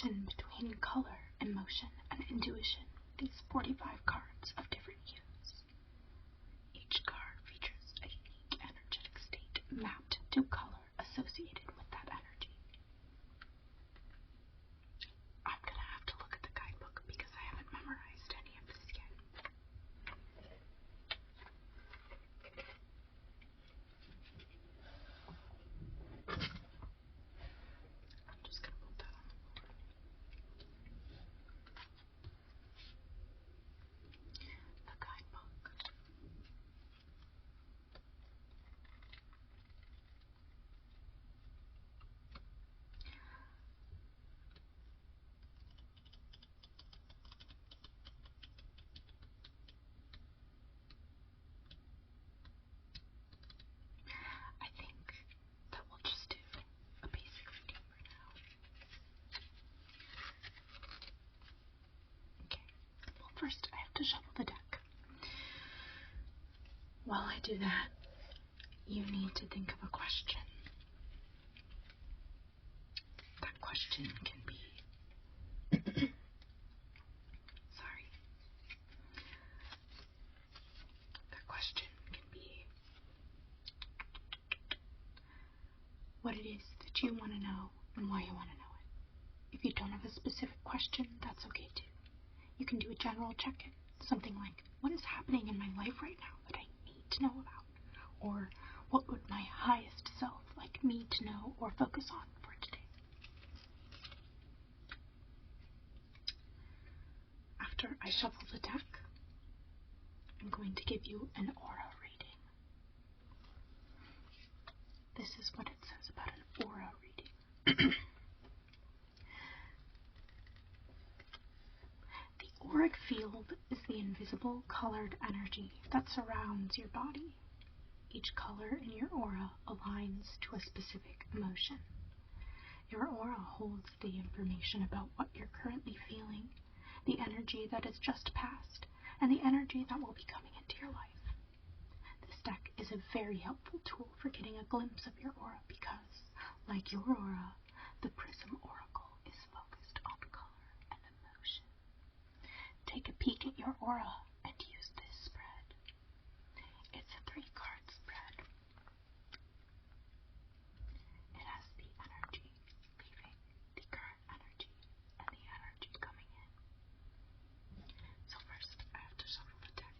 connection between color, emotion, and intuition. These 45 cards of different hues. Each card features a unique energetic state mapped to color associated with that energy. I'm gonna have to look at the guidebook because I haven't memorized any of this yet. I'm just gonna put that on the board. The guidebook. I think that we'll just do a basic reading for now. Okay, well first I have to shuffle the deck. While I do that, you need to think of a question. That question can be sorry. That question can be what it is that you want to know and why you want to know it. If you don't have a specific question, that's okay too. You can do a general check-in, something like, what is happening in my life right now that I need to know about? Or what would my highest self like me to know or focus on for today? After I shuffle the deck, I'm going to give you an aura reading. This is what it says about an aura reading. The auric field is the invisible colored energy that surrounds your body. Each color in your aura aligns to a specific emotion. Your aura holds the information about what you're currently feeling, the energy that has just passed, and the energy that will be coming into your life. This deck is a very helpful tool for getting a glimpse of your aura because, like your aura, the Prism Oracle is focused on color and emotion. Take a peek at your aura and use this spread. It's a 3-card spread. It has the energy leaving, the current energy, and the energy coming in. So first, I have to shuffle the deck.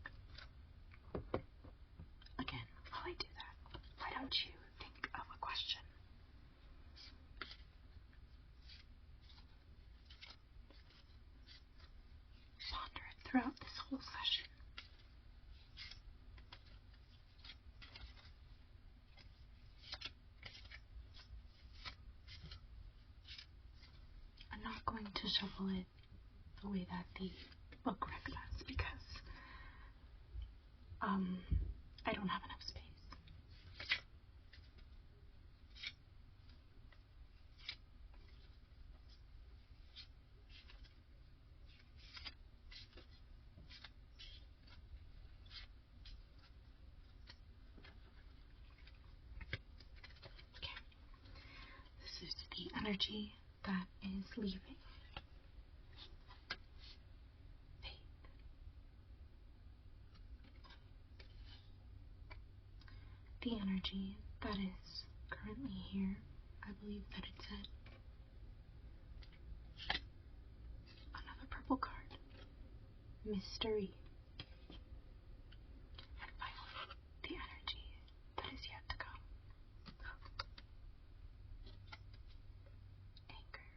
Again, while I do that, why don't you think of a question? Ponder it throughout this whole session. I'm not going to shuffle it the way that the book recommends because I don't have enough space. Okay. This is the energy that is leaving. The energy that is currently here, I believe that it said another purple card, mystery, and finally the energy that is yet to come, anger.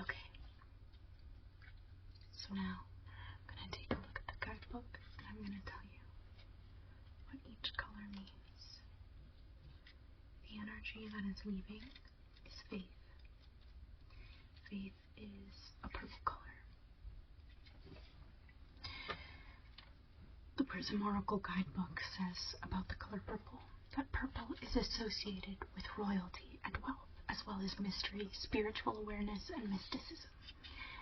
Okay, so now take a look at the guidebook and I'm going to tell you what each color means. The energy that is leaving is faith. Faith is a purple color. The Prism Oracle guidebook says about the color purple that purple is associated with royalty and wealth, as well as mystery, spiritual awareness, and mysticism.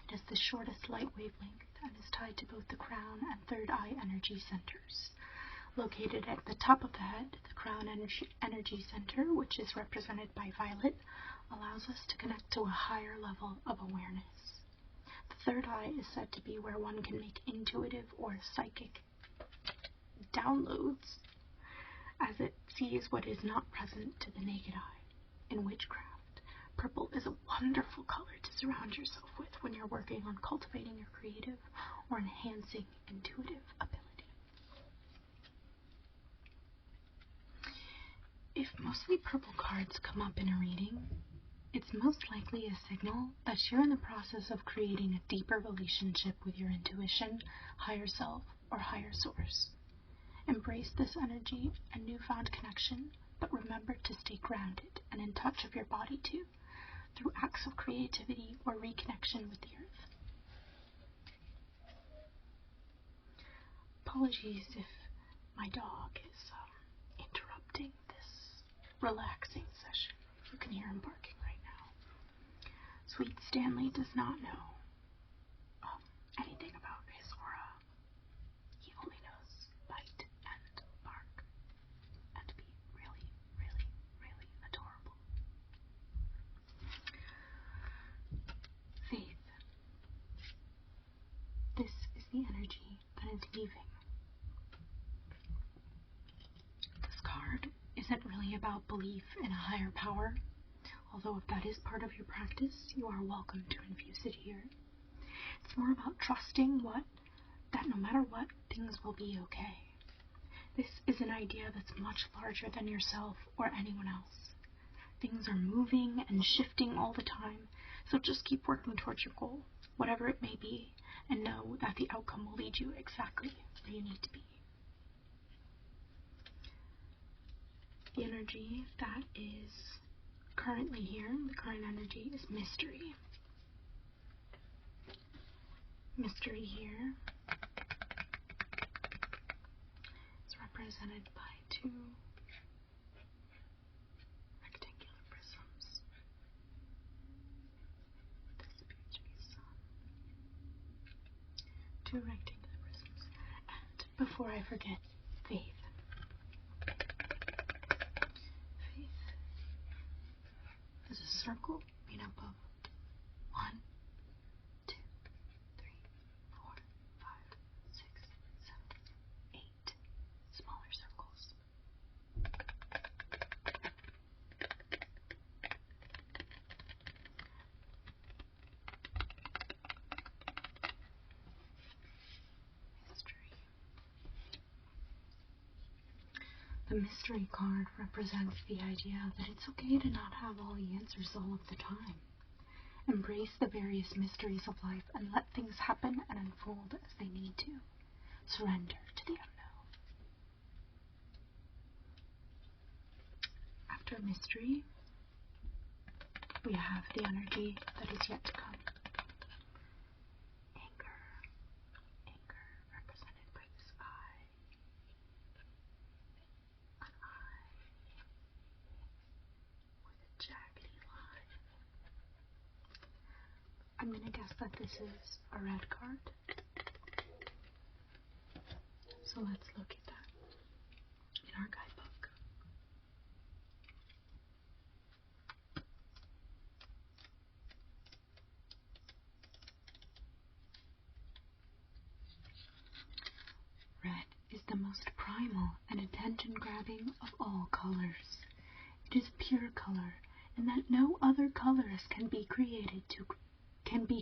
It has the shortest light wavelength and is tied to both the crown and third eye energy centers. Located at the top of the head, the crown energy center, which is represented by violet, allows us to connect to a higher level of awareness. The third eye is said to be where one can make intuitive or psychic downloads, as it sees what is not present to the naked eye. In witchcraft, purple is a wonderful color to surround yourself with when you're working on cultivating your creative or enhancing intuitive ability. If mostly purple cards come up in a reading, it's most likely a signal that you're in the process of creating a deeper relationship with your intuition, higher self, or higher source. Embrace this energy and newfound connection, but remember to stay grounded and in touch of your body too, through acts of creativity or reconnection with the earth. Apologies if my dog is interrupting this relaxing session. You can hear him barking right now. Sweet Stanley does not know anything about his aura. He only knows bite and bark and be really, really, really adorable. Faith. This is the energy that is leaving. This card isn't really about belief in a higher power, although if that is part of your practice, you are welcome to infuse it here. It's more about trusting that no matter what, things will be okay. This is an idea that's much larger than yourself or anyone else. Things are moving and shifting all the time, so just keep working towards your goal, whatever it may be, and know that the outcome will lead you exactly where you need to be. The energy that is currently here, the current energy, is mystery. Mystery here is represented by two rectangular prisms. This appears to be a sun. Two rectangular prisms. And before I forget, faith. Is a circle made up of 1, 2, 3, 4, 5, 6, 7, 8 smaller circles. Mystery. The mystery card represents the idea that it's okay to not have all the answers all of the time. Embrace the various mysteries of life and let things happen and unfold as they need to. Surrender to the unknown. After mystery, we have the energy that is yet to come. Anger. Anger represented by this eye. An eye with a jaggedy line. I'm going to guess that this is a red card. So let's look at that in our guidebook. Red is the most primal and attention-grabbing of all colors. It is a pure color, in that no other colors can be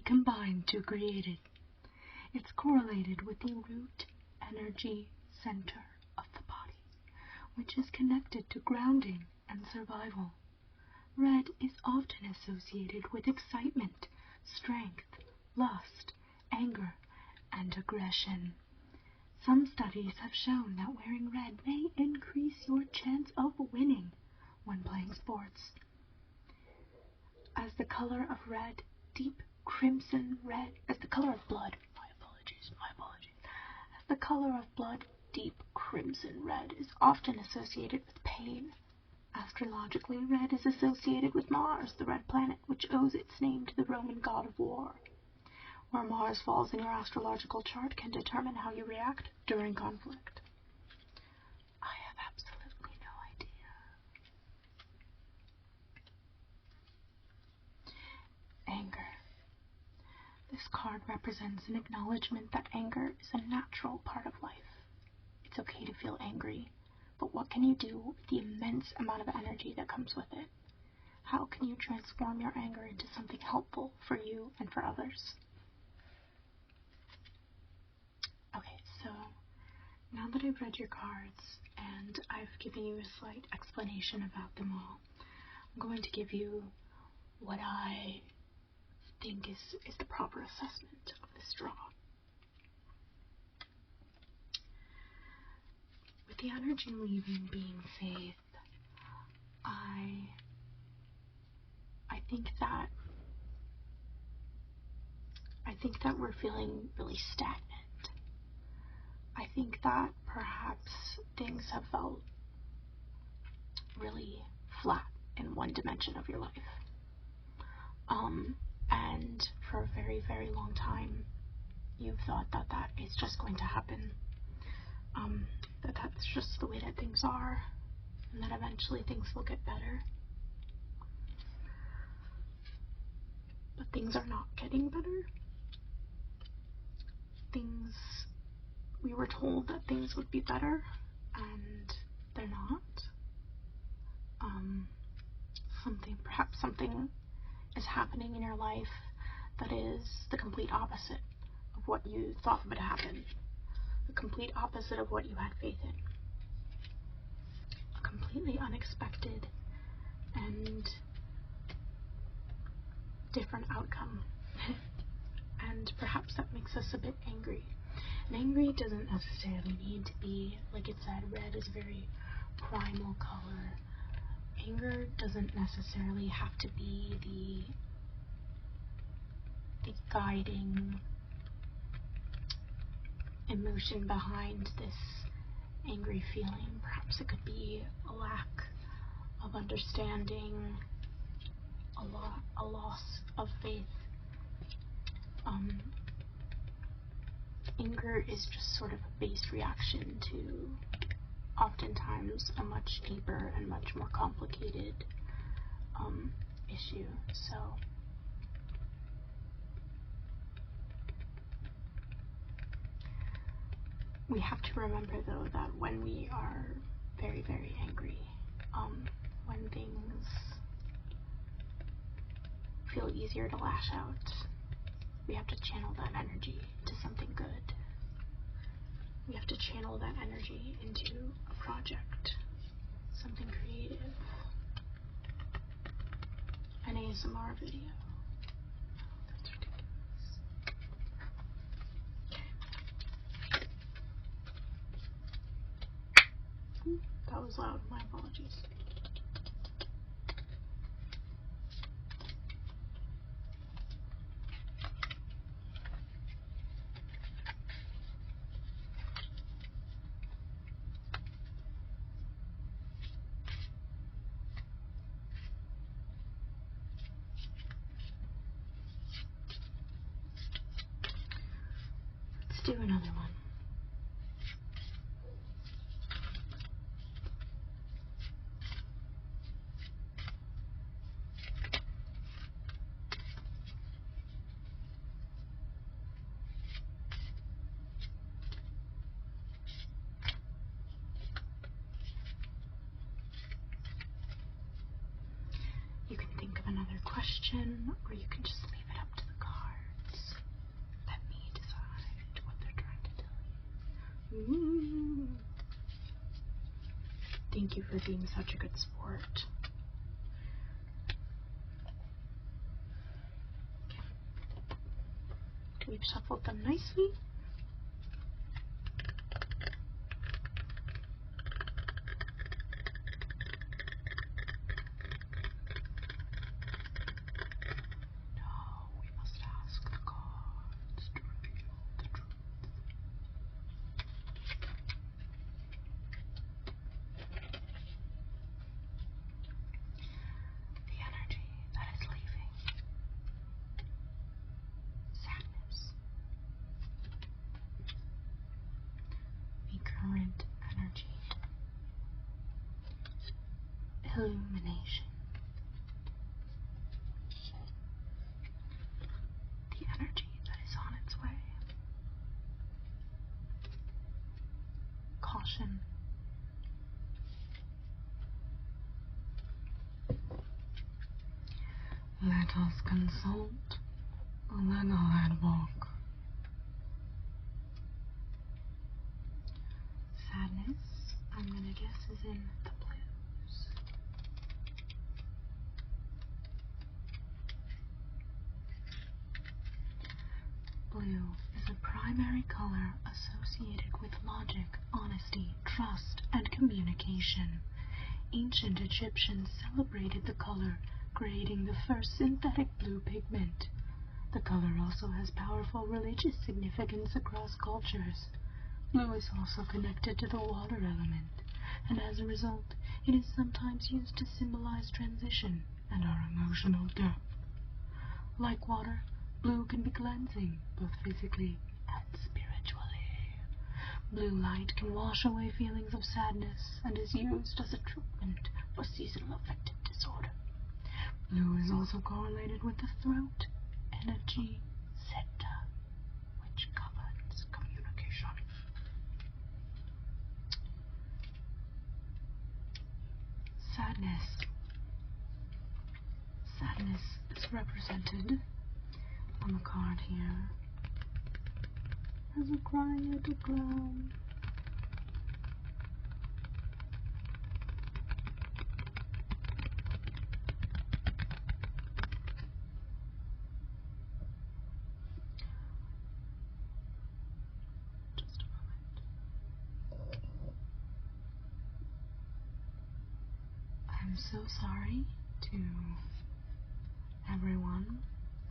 combined to create it. It's correlated with the root energy center of the body, which is connected to grounding and survival. Red is often associated with excitement, strength, lust, anger, and aggression. Some studies have shown that wearing red may increase your chance of winning when playing sports. As the color of red, deep crimson red, as the color of blood, my apologies, as the color of blood, deep crimson red is often associated with pain. Astrologically, red is associated with Mars, the red planet, which owes its name to the Roman god of war. Where Mars falls in your astrological chart can determine how you react during conflict. This card represents an acknowledgement that anger is a natural part of life. It's okay to feel angry, but what can you do with the immense amount of energy that comes with it? How can you transform your anger into something helpful for you and for others? Okay, so now that I've read your cards and I've given you a slight explanation about them all, I'm going to give you what I think is the proper assessment of this draw. With the energy leaving being faith, I think that we're feeling really stagnant. I think that perhaps things have felt really flat in one dimension of your life. And for a very, very long time, you've thought that that is just going to happen. That's just the way that things are, and that eventually things will get better. But things are not getting better. We were told that things would be better, and they're not. Perhaps something is happening in your life that is the complete opposite of what you thought would happen. The complete opposite of what you had faith in. A completely unexpected and different outcome. And perhaps that makes us a bit angry. And angry doesn't necessarily need to be, like it said, red is a very primal color. Anger doesn't necessarily have to be the guiding emotion behind this angry feeling. Perhaps it could be a lack of understanding, a loss of faith. Anger is just sort of a base reaction to oftentimes a much deeper and much more complicated issue. So we have to remember, though, that when we are very, very angry, when things feel easier to lash out, we have to channel that energy to something good. We have to channel that energy into a project, something creative, an ASMR video. That's ridiculous. Okay. That was loud. My apologies. Let's do another one. You can think of another question, or you can just leave it up to the cards. Let me decide what they're trying to tell you. Ooh. Thank you for being such a good sport. We've shuffled them nicely. Current energy, illumination, the energy that emotion. Let us consult a legal handbook. Sadness, I'm gonna guess, is in the blues. Blue is a primary color associated with logic, honesty, trust, and communication. Ancient Egyptians celebrated the color, creating the first synthetic blue pigment. The color also has powerful religious significance across cultures. Blue is also connected to the water element, and as a result, it is sometimes used to symbolize transition and our emotional depth. Like water, blue can be cleansing, both physically and spiritually. Blue light can wash away feelings of sadness and is used as a treatment for seasonal affective disorder. Blue is also correlated with the throat energy center, which governs communication. Sadness. Sadness is represented on the card here as a crying little clown. Just a moment. I'm so sorry to everyone.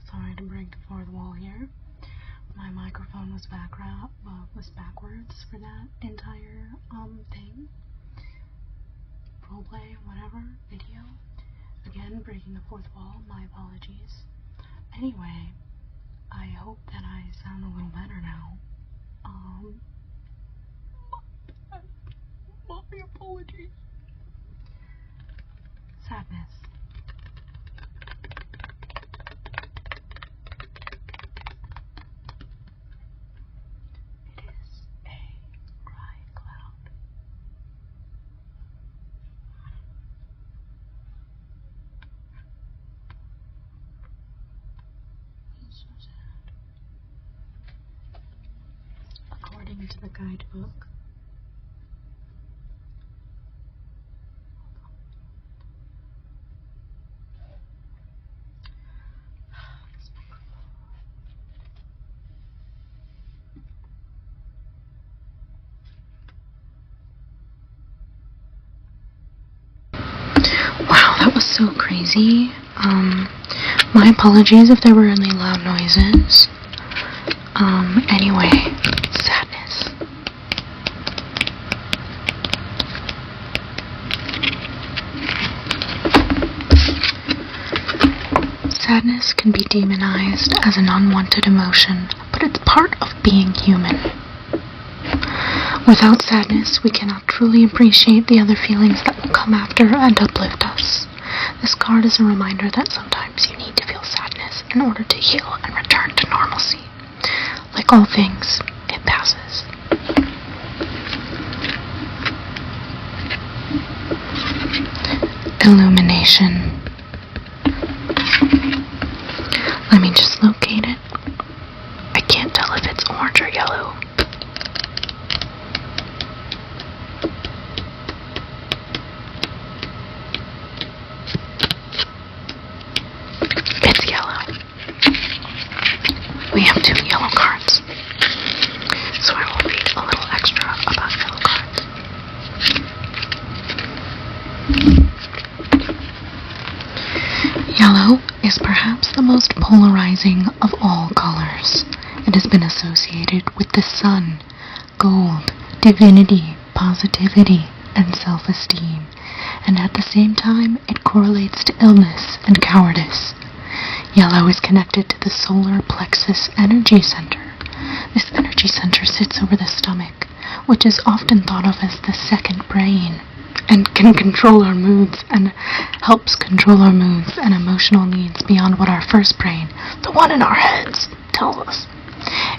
Sorry to break the fourth wall here. My microphone was backwards for that entire thing. Roleplay, whatever, video. Again, breaking the fourth wall, my apologies. Anyway, I hope that I sound a little better now. My apologies. Sadness. It is a crying cloud. It's so sad. According to the guidebook, wow, that was so crazy. My apologies if there were any loud noises. Anyway, sadness. Sadness can be demonized as an unwanted emotion, but it's part of being human. Without sadness, we cannot truly appreciate the other feelings that will come after and uplift us. This card is a reminder that sometimes you need to feel sadness in order to heal and return to normalcy. Like all things, it passes. Illumination. Let me just locate it. I can't tell if it's orange or yellow. It's yellow. We have 2 yellow cards, so I will read a little extra about yellow cards. Yellow is perhaps the most polarizing of all colors. It has been associated with the sun, gold, divinity, positivity, and self-esteem, and at the same time it correlates to illness and cowardice. Yellow is connected to the solar plexus energy center. This energy center sits over the stomach, which is often thought of as the second brain, and can control our moods and helps control our moods and emotional needs beyond what our first brain, the one in our heads, tells us.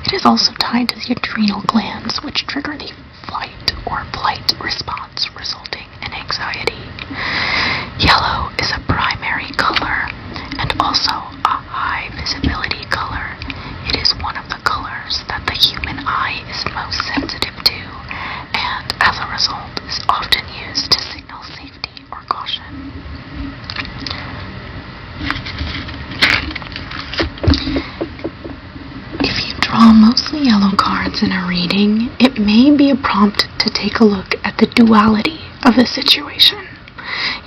It is also tied to the adrenal glands, which trigger the flight or flight response resulting in anxiety. Yellow is a primary color and also a high visibility color. It is one of the colors that the human eye is most sensitive to, and as a result is often used to signal safety or caution. If you draw mostly yellow cards in a reading, it may be a prompt to take a look at the duality of the situation.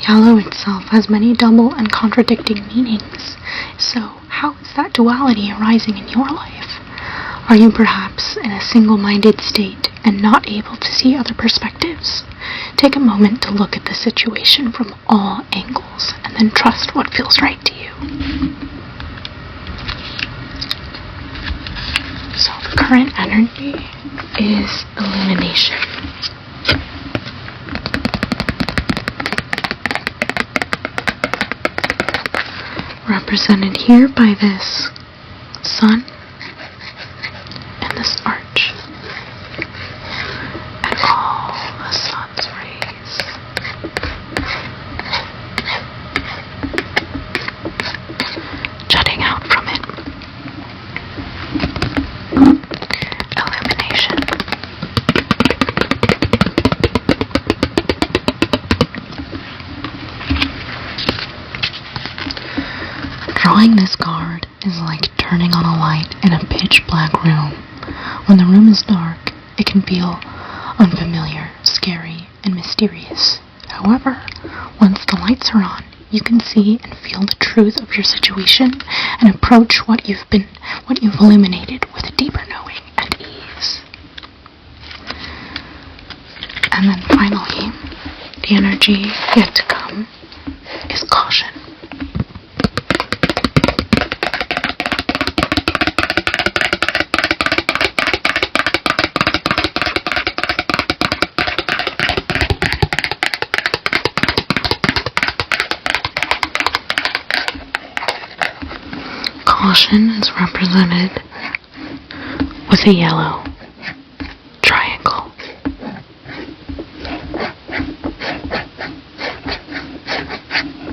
Yellow itself has many double and contradicting meanings, so how is that duality arising in your life? Are you perhaps in a single-minded state and not able to see other perspectives? Take a moment to look at the situation from all angles and then trust what feels right to you. So the current energy is illumination. Represented here by this sun and this arch and all the sun's rays. Jutting out from it. Illumination. Drawing this card is like turning on a light in a pitch black room. When the room is dark, it can feel unfamiliar, scary, and mysterious. However, once the lights are on, you can see and feel the truth of your situation and approach what you've illuminated with a deeper knowing and ease. And then finally, the energy yet to come is caution. Caution is represented with a yellow triangle.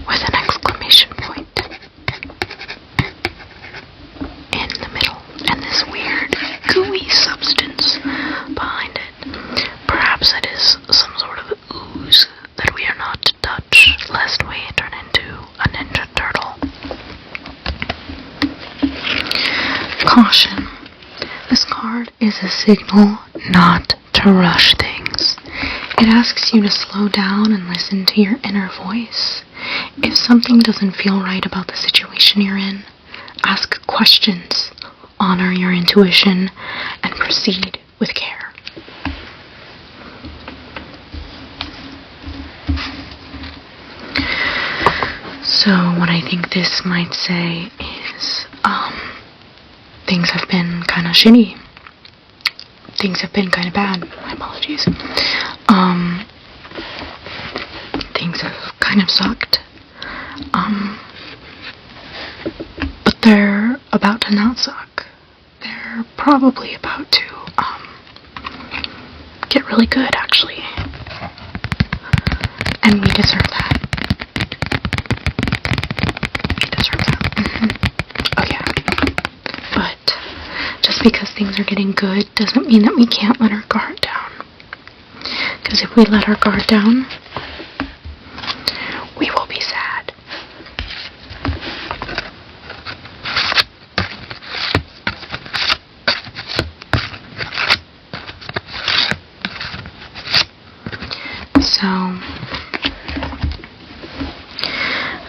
With an exclamation point in the middle, and this weird gooey substance behind it. Perhaps it is some sort of ooze that we are not to touch, lest we turn into a ninja turtle. Caution. This card is a signal not to rush things. It asks you to slow down and listen to your inner voice. If something doesn't feel right about the situation you're in, ask questions, honor your intuition, and proceed with care. So what I think this might say is, things have been kind of shitty. Things have been kind of bad. My apologies. Things have kind of sucked. But they're about to not suck. They're probably about to, get really good, actually. And we deserve that. Because things are getting good doesn't mean that we can't let our guard down. Because if we let our guard down, we will be sad. So,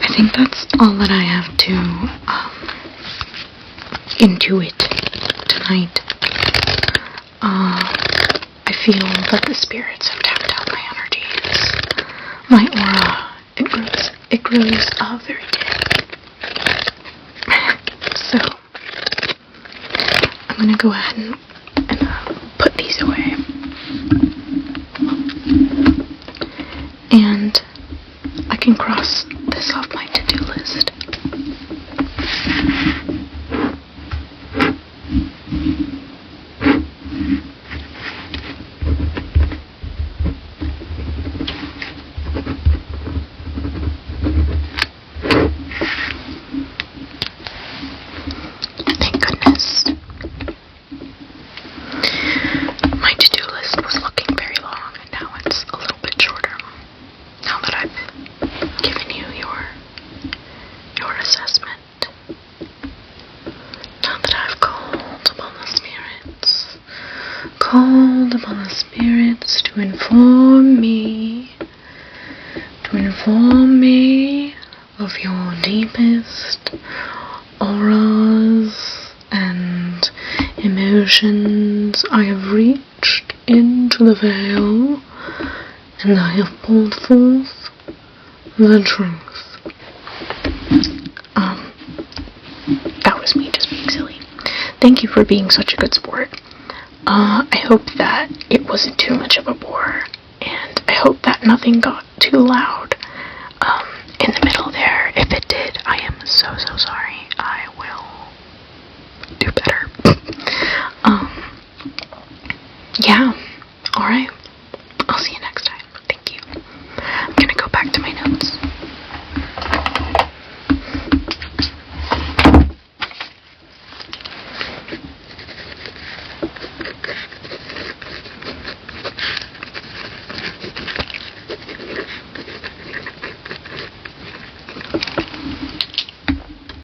I think that's all that I have to intuit tonight. I feel that the spirits have tapped out my energies. My aura, it grows very dim. So, I'm gonna go ahead and put these away. And I can cross this off my to-do list. called upon the spirits to inform me of your deepest auras and emotions. I have reached into the veil and I have pulled forth the truth. That was me just being silly. Thank you for being such a good sport. I hope that it wasn't too much of a bore, and I hope that nothing got too loud in the middle there. If it did, I am so sorry.